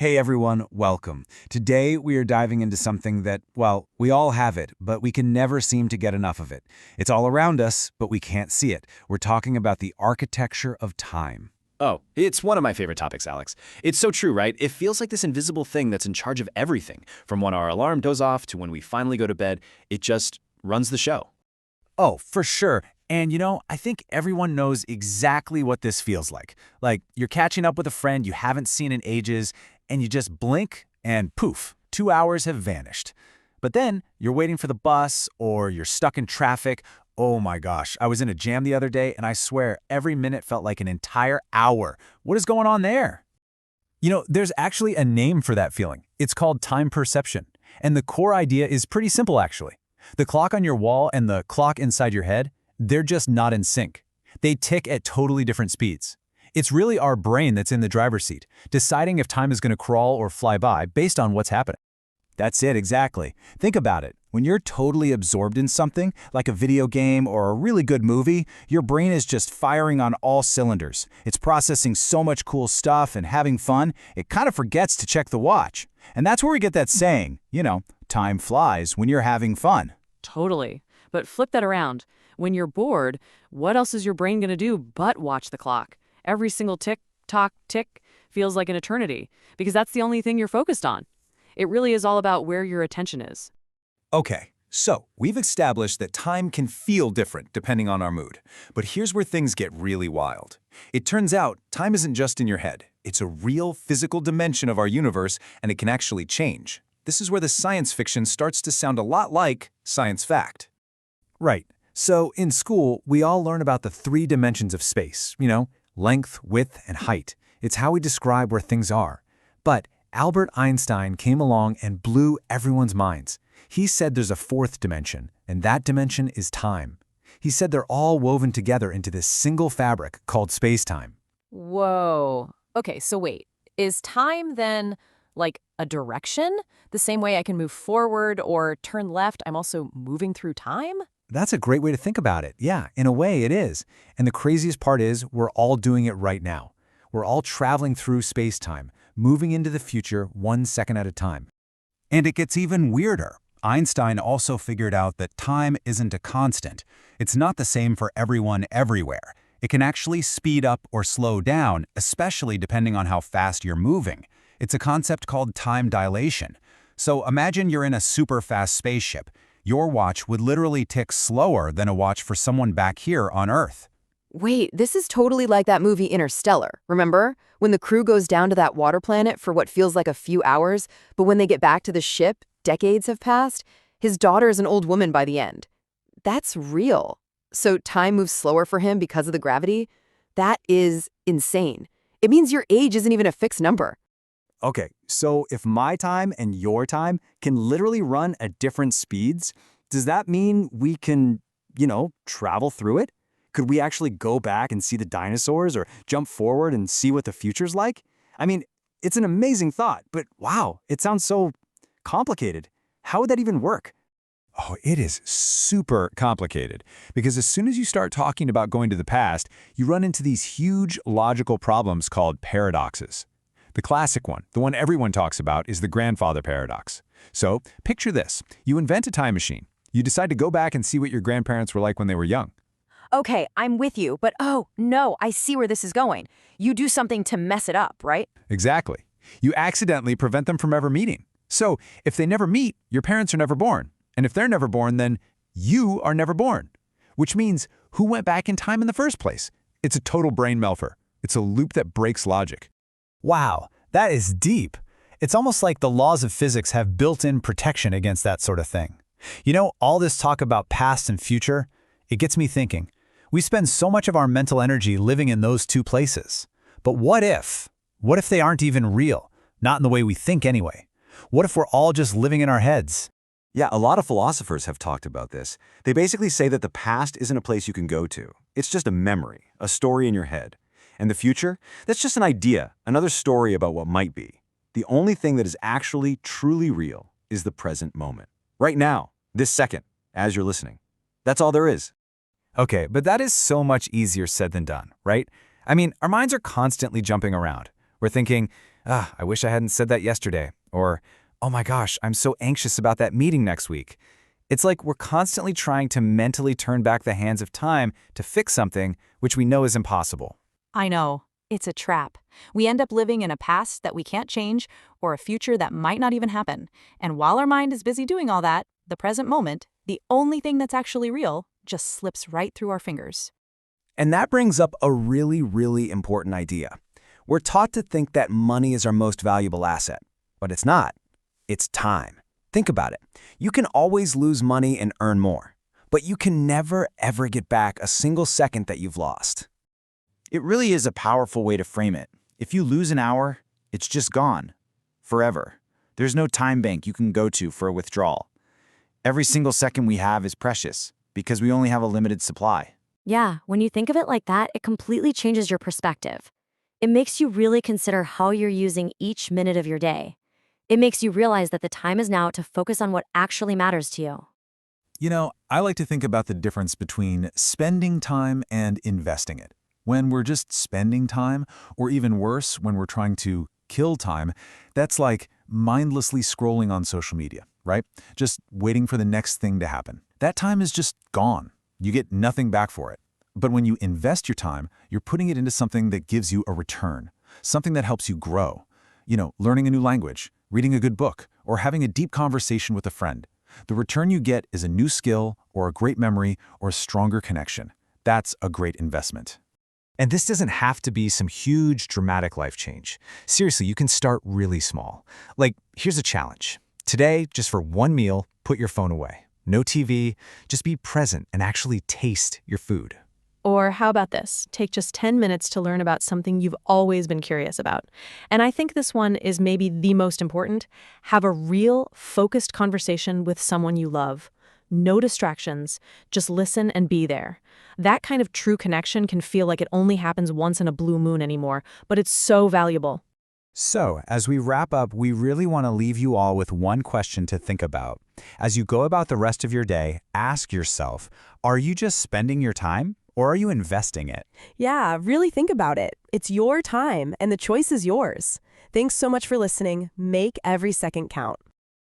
Hey everyone, welcome. Today we are diving into something that, well, we all have it, but we can never seem to get enough of it. It's all around us, but we can't see it. We're talking about the architecture of time. Oh, it's one of my favorite topics, Alex. It's so true, right? It feels like this invisible thing that's in charge of everything. From when our alarm goes off to when we finally go to bed, it just runs the show. Oh, for sure. And I think everyone knows exactly what this feels like. Like you're catching up with a friend you haven't seen in ages, and you just blink and poof, 2 hours have vanished. But then you're waiting for the bus or you're stuck in traffic. Oh my gosh, I was in a jam the other day and I swear every minute felt like an entire hour. What is going on there? There's actually a name for that feeling. It's called time perception. And the core idea is pretty simple actually. The clock on your wall and the clock inside your head, they're just not in sync. They tick at totally different speeds. It's really our brain that's in the driver's seat, deciding if time is going to crawl or fly by based on what's happening. That's it, exactly. Think about it. When you're totally absorbed in something, like a video game or a really good movie, your brain is just firing on all cylinders. It's processing so much cool stuff and having fun, it kind of forgets to check the watch. And that's where we get that saying, time flies when you're having fun. Totally. But flip that around. When you're bored, what else is your brain going to do but watch the clock? Every single tick, tock, tick feels like an eternity because that's the only thing you're focused on. It really is all about where your attention is. Okay, so we've established that time can feel different depending on our mood. But here's where things get really wild. It turns out time isn't just in your head. It's a real physical dimension of our universe, and it can actually change. This is where the science fiction starts to sound a lot like science fact. Right. So in school, we all learn about the 3 dimensions of space, length, width, and height. It's how we describe where things are. But Albert Einstein came along and blew everyone's minds. He said there's a 4th dimension, and that dimension is time. He said they're all woven together into this single fabric called space-time. Whoa. Okay, so wait. Is time then like a direction? The same way I can move forward or turn left, I'm also moving through time? That's a great way to think about it. Yeah, in a way it is. And the craziest part is we're all doing it right now. We're all traveling through space-time, moving into the future 1 second at a time. And it gets even weirder. Einstein also figured out that time isn't a constant. It's not the same for everyone everywhere. It can actually speed up or slow down, especially depending on how fast you're moving. It's a concept called time dilation. So imagine you're in a super fast spaceship. Your watch would literally tick slower than a watch for someone back here on Earth. Wait, this is totally like that movie Interstellar, remember? When the crew goes down to that water planet for what feels like a few hours, but when they get back to the ship, decades have passed. His daughter is an old woman by the end. That's real. So time moves slower for him because of the gravity? That is insane. It means your age isn't even a fixed number. Okay, so if my time and your time can literally run at different speeds, does that mean we can, travel through it? Could we actually go back and see the dinosaurs or jump forward and see what the future's like? I mean, it's an amazing thought, but wow, it sounds so complicated. How would that even work? Oh, it is super complicated because as soon as you start talking about going to the past, you run into these huge logical problems called paradoxes. The classic one, the one everyone talks about, is the grandfather paradox. So picture this. You invent a time machine. You decide to go back and see what your grandparents were like when they were young. Okay, I'm with you, but oh, no, I see where this is going. You do something to mess it up, right? Exactly. You accidentally prevent them from ever meeting. So if they never meet, your parents are never born. And if they're never born, then you are never born. Which means, who went back in time in the first place? It's a total brain meltdown. It's a loop that breaks logic. Wow, that is deep. It's almost like the laws of physics have built-in protection against that sort of thing. All this talk about past and future, it gets me thinking. We spend so much of our mental energy living in those 2 places. But what if? What if they aren't even real? Not in the way we think anyway. What if we're all just living in our heads? Yeah, a lot of philosophers have talked about this. They basically say that the past isn't a place you can go to. It's just a memory, a story in your head. And the future? That's just an idea, another story about what might be. The only thing that is actually truly real is the present moment. Right now, this second, as you're listening. That's all there is. Okay, but that is so much easier said than done, right? I mean, our minds are constantly jumping around. We're thinking, I wish I hadn't said that yesterday. Or, oh my gosh, I'm so anxious about that meeting next week. It's like we're constantly trying to mentally turn back the hands of time to fix something which we know is impossible. I know. It's a trap. We end up living in a past that we can't change or a future that might not even happen. And while our mind is busy doing all that, the present moment, the only thing that's actually real, just slips right through our fingers. And that brings up a really, really important idea. We're taught to think that money is our most valuable asset, but it's not. It's time. Think about it. You can always lose money and earn more, but you can never, ever get back a single second that you've lost. It really is a powerful way to frame it. If you lose an hour, it's just gone. Forever. There's no time bank you can go to for a withdrawal. Every single second we have is precious because we only have a limited supply. Yeah, when you think of it like that, it completely changes your perspective. It makes you really consider how you're using each minute of your day. It makes you realize that the time is now to focus on what actually matters to you. You know, I like to think about the difference between spending time and investing it. When we're just spending time, or even worse, when we're trying to kill time, that's like mindlessly scrolling on social media, right? Just waiting for the next thing to happen. That time is just gone. You get nothing back for it. But when you invest your time, you're putting it into something that gives you a return, something that helps you grow. You know, learning a new language, reading a good book, or having a deep conversation with a friend. The return you get is a new skill, or a great memory, or a stronger connection. That's a great investment. And this doesn't have to be some huge, dramatic life change. Seriously, you can start really small. Like, here's a challenge. Today, just for one meal, put your phone away. No TV, just be present and actually taste your food. Or how about this? Take just 10 minutes to learn about something you've always been curious about. And I think this one is maybe the most important. Have a real, focused conversation with someone you love. No distractions. Just listen and be there. That kind of true connection can feel like it only happens once in a blue moon anymore, but it's so valuable. So, as we wrap up, we really want to leave you all with one question to think about. As you go about the rest of your day, ask yourself, are you just spending your time? Or are you investing it? Yeah, really think about it. It's your time, and the choice is yours. Thanks so much for listening. Make every second count.